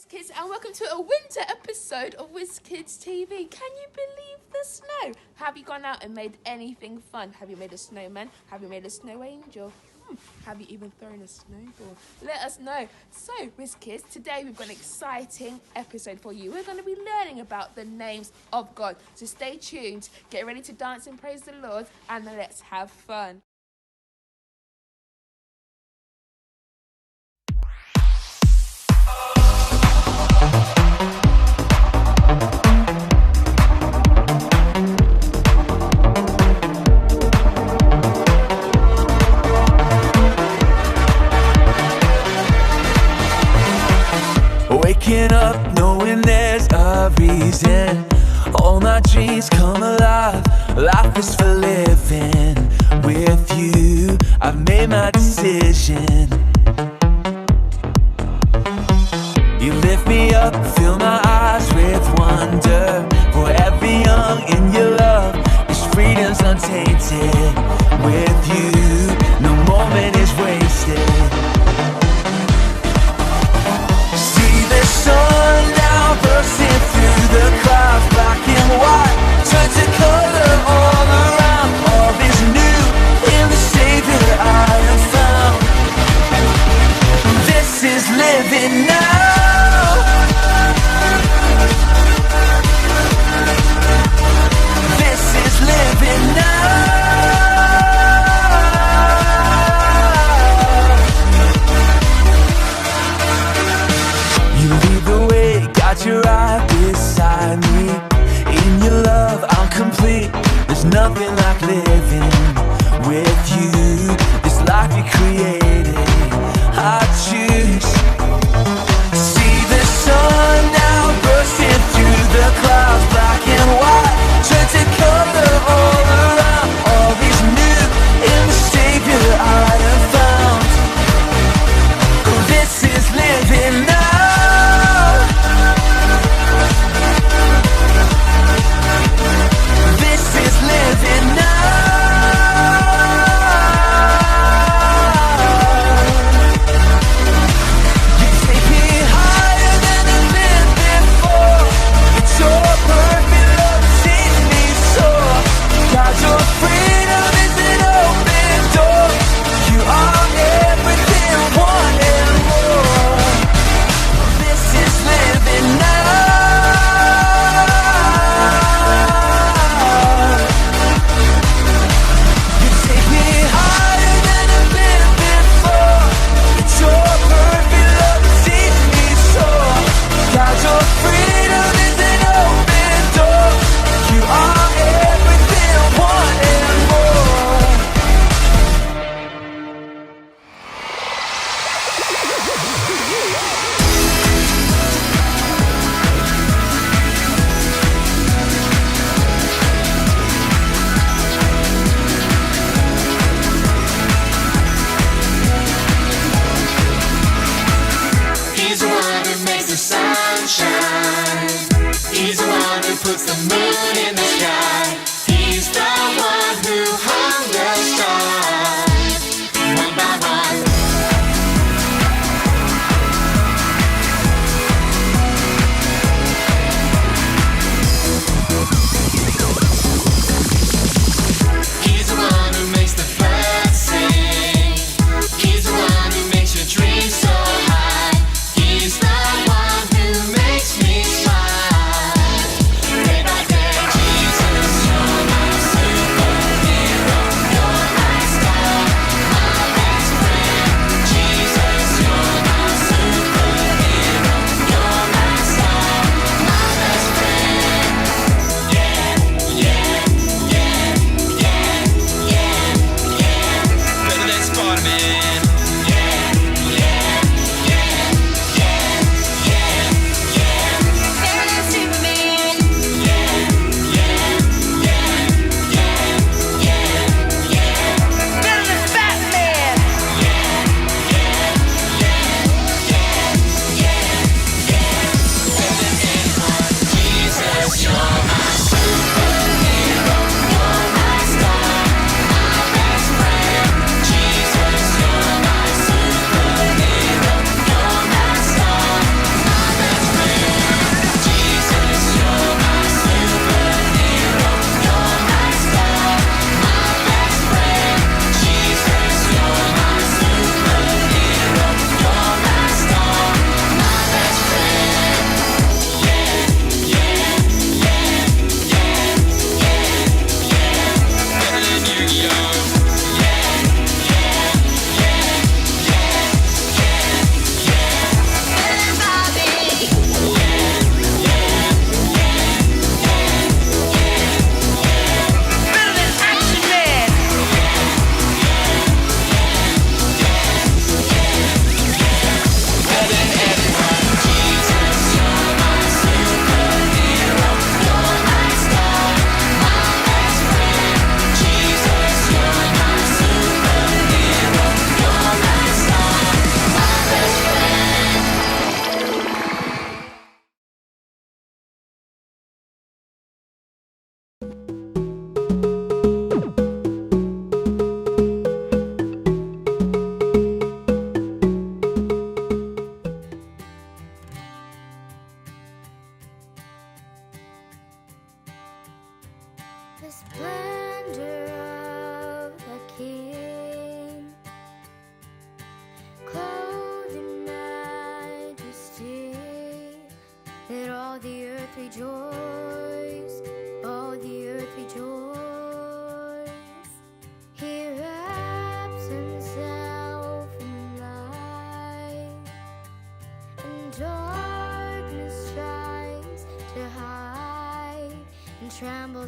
Kids, and welcome to a winter episode of WKtV. Can you believe the snow? Have you gone out and made anything fun? Have you made a snowman? Have you made a snow angel? Have you even thrown a snowball? Let us know. So, Kids, today we've got an exciting episode for you. We're going to be learning about the names of God. So stay tuned, get ready to dance and praise the Lord, and let's have fun. Waking up knowing there's a reason. All my dreams come alive. Life is for living. With you, I've made my decision. You lift me up, fill my eyes with wonder. Forever young in your love, this freedom's untainted. With you, no moment is wasted. Sun now bursting through the clouds, black and white, turn to color all around. All is new in the Savior I have found. This is living now. This is living now.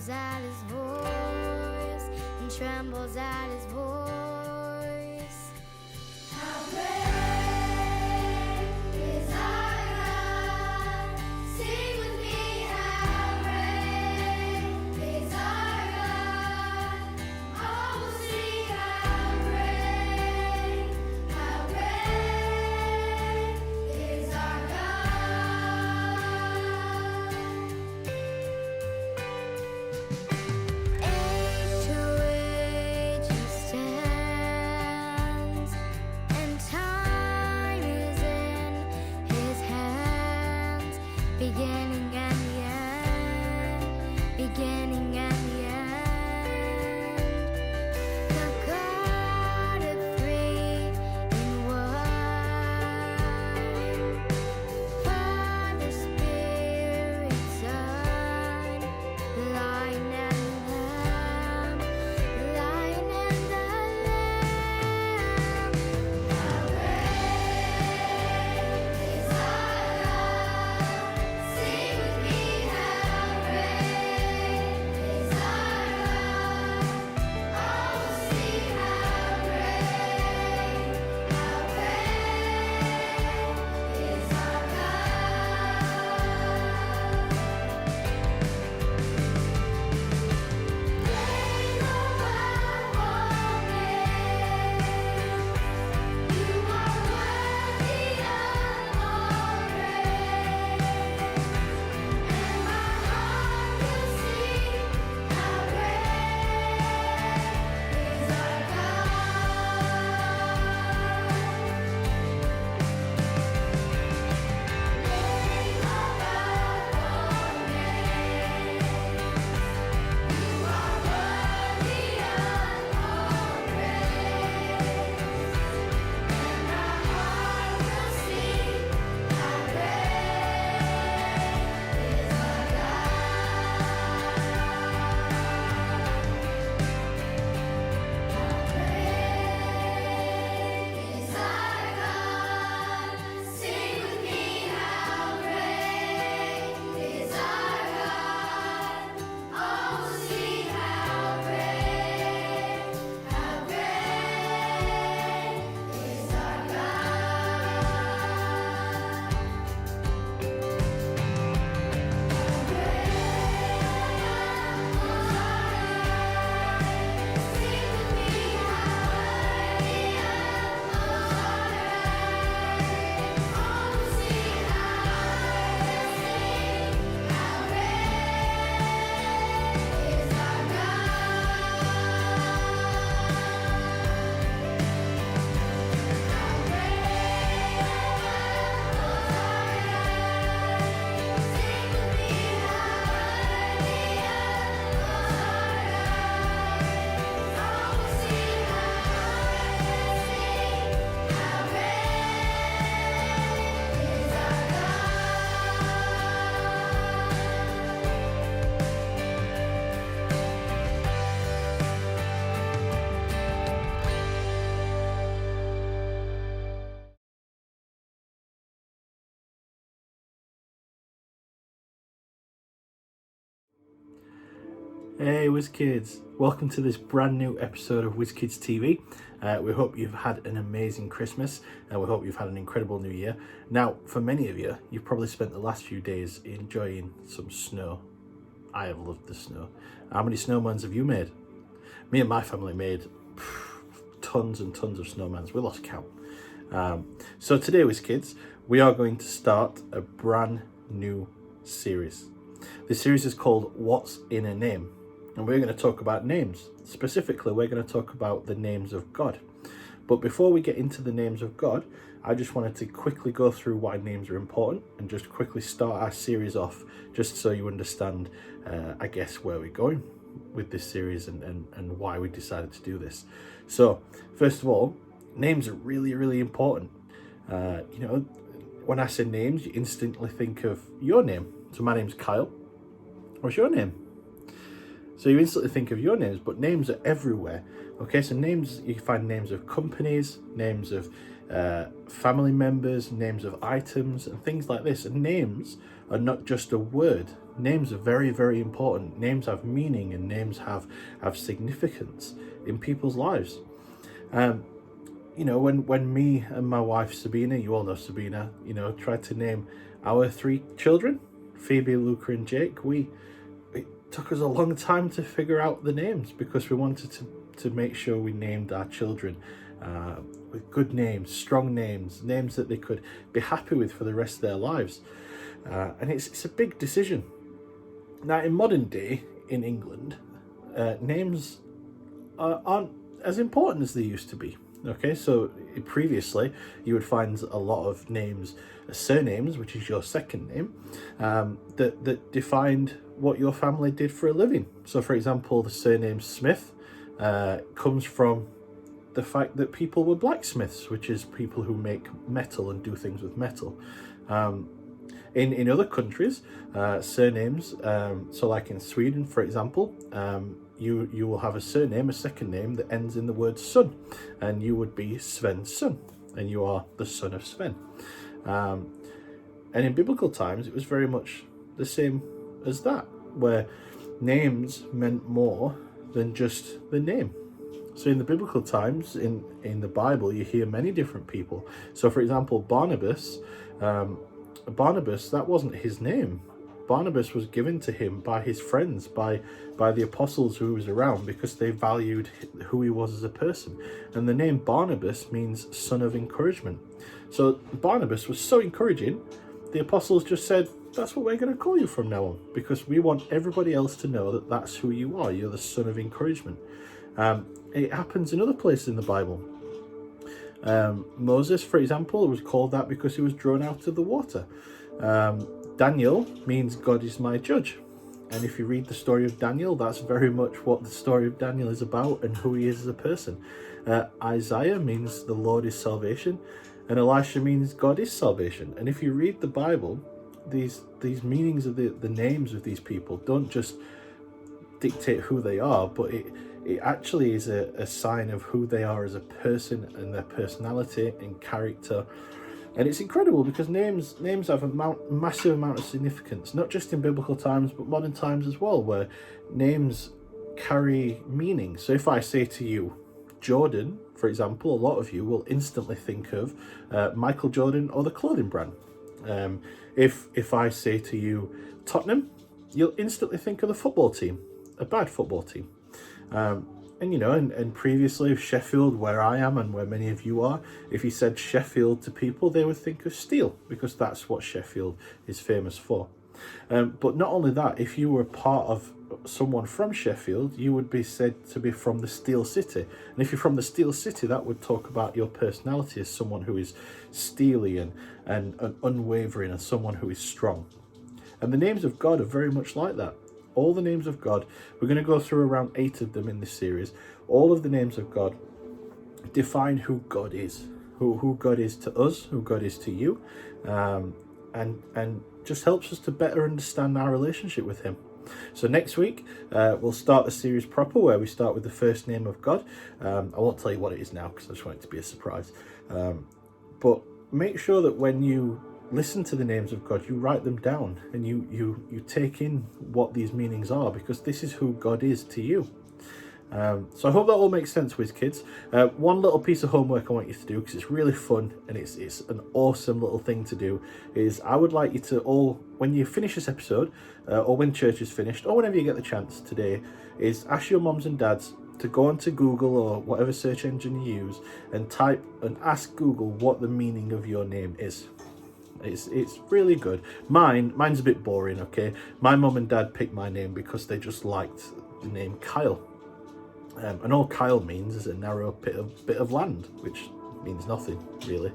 trembles at his voice, and trembles at his voice. How great is our God? Sing with me, how great is our God? Oh, sing how great is our God. Age to age he stands, and time is in his hands, beginning and the end, beginning and the end. The God of three in one, Father, Spirit, Son, Lion and the Lamb, Lion and the Lamb. How great is our God? Sing with me, how great is our God? Oh, sing how great is our Hey WizKids, welcome to this brand new episode of WizKids TV. We hope you've had an amazing Christmas and we hope you've had an incredible new year. Now, for many of you, you've probably spent the last few days enjoying some snow. I have loved the snow. How many snowmans have you made? Me and my family made tons and tons of snowmans. We lost count. So today, WizKids, we are going to start a brand new series. This series is called What's in a Name? And we're going to talk about names. Specifically, we're going to talk about the names of God. But before we get into the names of God, I just wanted to quickly go through why names are important and just quickly start our series off, just so you understand, I guess, where we're going with this series and why we decided to do this. So, first of all, names are really, really important. When I say names, you instantly think of your name. So my name's Kyle. What's your name? So you instantly think of your names, but names are everywhere. Okay, so names, you can find names of companies, names of family members, names of items, and things like this. And names are not just a word. Names are very, very important. Names have meaning, and names have significance in people's lives. You know, when me and my wife Sabina, you all know Sabina, you know, tried to name our 3 children, Phoebe, Luca and Jake, it took us a long time to figure out the names, because we wanted to make sure we named our children with good names, strong names that they could be happy with for the rest of their lives. And it's a big decision. Now, in modern day in England, names aren't as important as they used to be. Okay, so previously you would find a lot of names, surnames, which is your second name, that defined what your family did for a living. So, for example, the surname Smith comes from the fact that people were blacksmiths, which is people who make metal and do things with metal. In other countries, surnames, so like in Sweden, for example, you will have a surname, a second name that ends in the word son, and you would be Sven's son, and you are the son of Sven. And in biblical times, it was very much the same as that, where names meant more than just the name. So in the biblical times, in the Bible, you hear many different people. So, for example, Barnabas, that wasn't his name. Barnabas was given to him by his friends, by the apostles who he was around, because they valued who he was as a person. And the name Barnabas means son of encouragement. So Barnabas was so encouraging, the apostles just said, that's what we're going to call you from now on, because we want everybody else to know that that's who you are. You're the son of encouragement. It happens in other places in the Bible. Moses, for example, was called that because he was drawn out of the water. Daniel means God is my judge. And if you read the story of Daniel, that's very much what the story of Daniel is about and who he is as a person. Isaiah means the Lord is salvation. And Elisha means God is salvation. And if you read the Bible, these meanings of the names of these people don't just dictate who they are, but it actually is a sign of who they are as a person and their personality and character. And it's incredible because names have a massive amount of significance, not just in biblical times, but modern times as well, where names carry meaning. So if I say to you, Jordan, for example, a lot of you will instantly think of Michael Jordan or the clothing brand. If I say to you, Tottenham, you'll instantly think of the football team, a bad football team. And you know, and previously Sheffield, where I am and where many of you are, if you said Sheffield to people, they would think of steel, because that's what Sheffield is famous for. But not only that, if you were part of someone from Sheffield, you would be said to be from the Steel City. And if you're from the Steel City, that would talk about your personality as someone who is steely and unwavering, and someone who is strong. And the names of God are very much like that. All the names of God, we're going to go through around 8 of them in this series. All of the names of God define who God is, who God is to us, who God is to you, and just helps us to better understand our relationship with him. So next week, we'll start the series proper, where we start with the first name of God. I won't tell you what it is now, because I just want it to be a surprise. But make sure that when you listen to the names of God, you write them down, and you take in what these meanings are, because this is who God is to you. So I hope that all makes sense, Whiz Kids. One little piece of homework I want you to do, because it's really fun and it's an awesome little thing to do, is I would like you to all, when you finish this episode, or when church is finished, or whenever you get the chance today, is ask your mums and dads to go onto Google or whatever search engine you use and type and ask Google what the meaning of your name is. It's really good. Mine's a bit boring, okay? My mum and dad picked my name because they just liked the name Kyle. And all Kyle means is a narrow bit of land, which means nothing, really.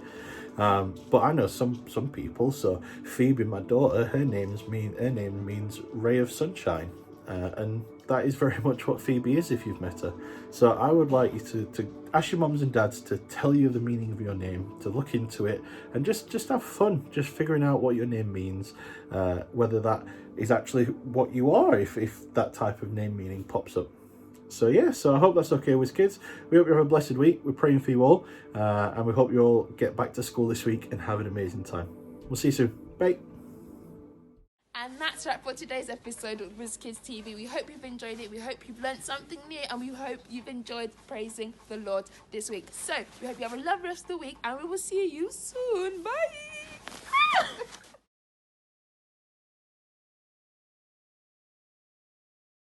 But I know some people. So Phoebe, my daughter, her name means ray of sunshine. And that is very much what Phoebe is if you've met her. So I would like you to ask your mums and dads to tell you the meaning of your name, to look into it, and just have fun, just figuring out what your name means, whether that is actually what you are, if that type of name meaning pops up. So yeah, so I hope that's okay with kids. We hope you have a blessed week. We're praying for you all, and we hope you all get back to school this week and have an amazing time. We'll see you soon. Bye. And that's right for today's episode of Whiz Kids TV. We hope you've enjoyed it. We hope you've learned something new, and we hope you've enjoyed praising the Lord this week. So we hope you have a lovely rest of the week, and we will see you soon.